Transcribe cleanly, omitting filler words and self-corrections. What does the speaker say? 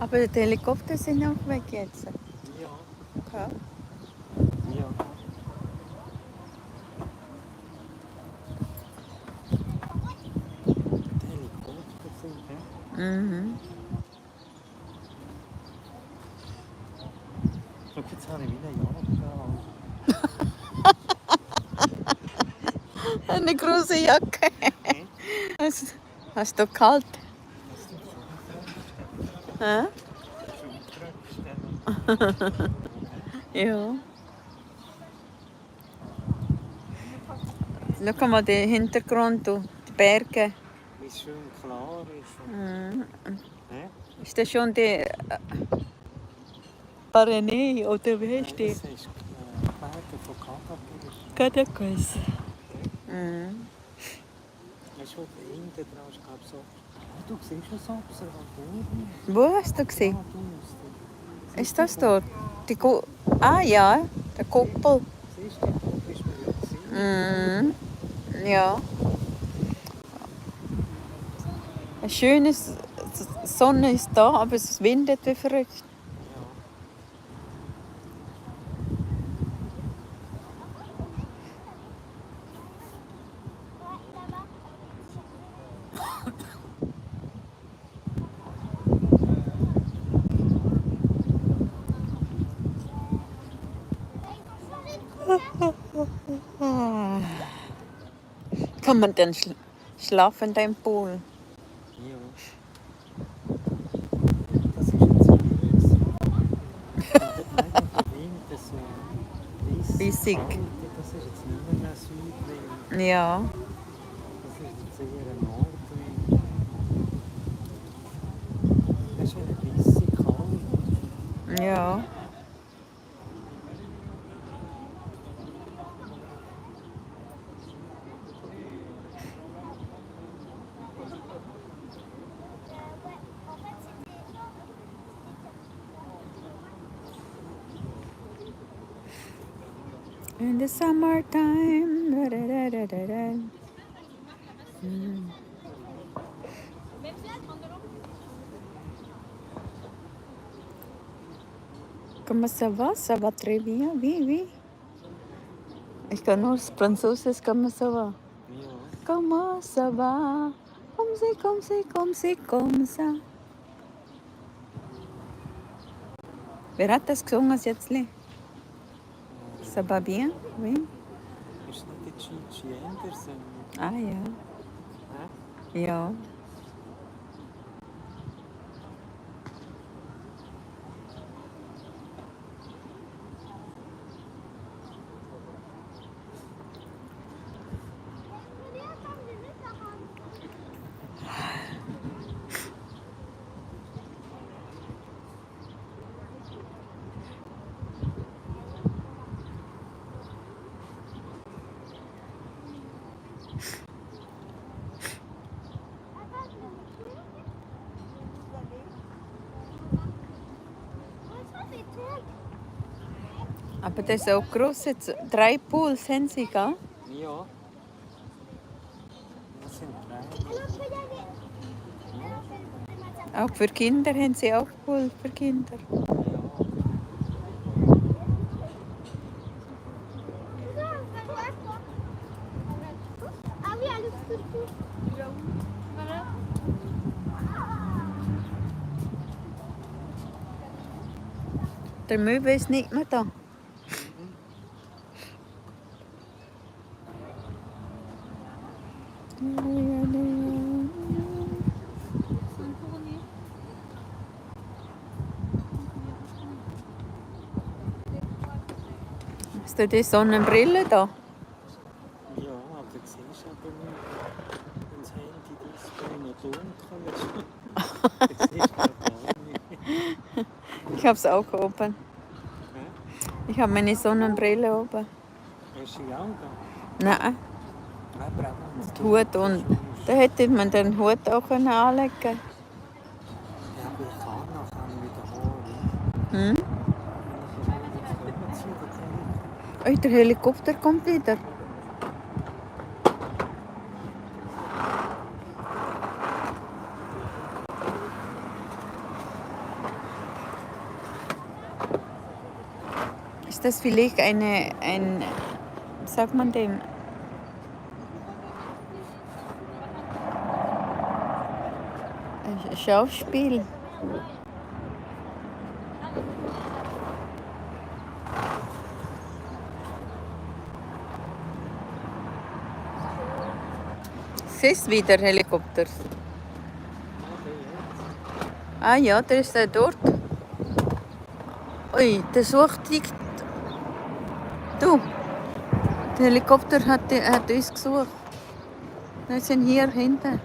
Aber die Helikopter sind auch weg jetzt. Ja, Okay. ja. Die Helikopter sind, hä? Mhm. Schau, jetzt habe ich wieder Jacke an. Eine große Jacke. Hä? Hast du kalt? Hast du Hä? Schuhtröckchen? Ja. Schau mal den Hintergrund, du, die Berge. Wie es schön klar ist. Mhm. Hä? Ist das schon die Pyrenäe oder wie heißt Nein, die? das ist Berge von Caterpillar. Cadacas. Mhm. Weißt du, hinten dran ist, glaube ich, so. Ah, du siehst schon so Observatorien. Wo hast du gesehen? Ah, du musst Ist das dort? Ah ja, der Kuppel. siehst du, da bist du ja gesehen. Mhm. Ja. Eine schöne Sonne ist da, aber es windet wie verrückt. Ja. Ah. Kann man denn schlafen da im Pool? Ja. Das ist jetzt Wils. Nein, der Wind, das Bissig. kalte, das ist jetzt nicht mehr Südwind. Ja. Das ist jetzt eher ein Nordwind. Das ist ein bisschen kalt. Ja. In the summertime. Da, da, da, da, da, da. Comment ça va très bien, oui. Ich kann nur Französisch, comment ça va? Ja. Comment ça va? Comme ça. Wer hat das gesungen jetzt? Ça va bien? Oui. Ist nicht der Gigi Anderson? Ah ja. Hä? Ja. Aber das ist auch groß. 3 Pools haben sie, gell? Ja. Das sind 3. Auch für Kinder haben sie auch Pool für Kinder. Der Möwe ist nicht mehr da. Hast du die Sonnenbrille da? Ja, aber du siehst aber nicht, wenn das Handy-Display noch dunkel ist. Jetzt siehst du gar nicht. Ich habe es auch oben. Hä? Ich habe meine Sonnenbrille oben. Hast du die Augen? Nein, Aber auch den Hut. Und da hätte man den Hut auch anlegen können. ja, aber ich kann nachher wieder holen. Hm? Oh, der Helikopter kommt wieder. Ist das vielleicht ein, wie sagt man dem, ein Schauspiel? Siehst wieder Helikopter. Ah ja, der ist dort. Ui, der sucht dich. Du, der Helikopter hat uns gesucht. Wir sind hier hinten.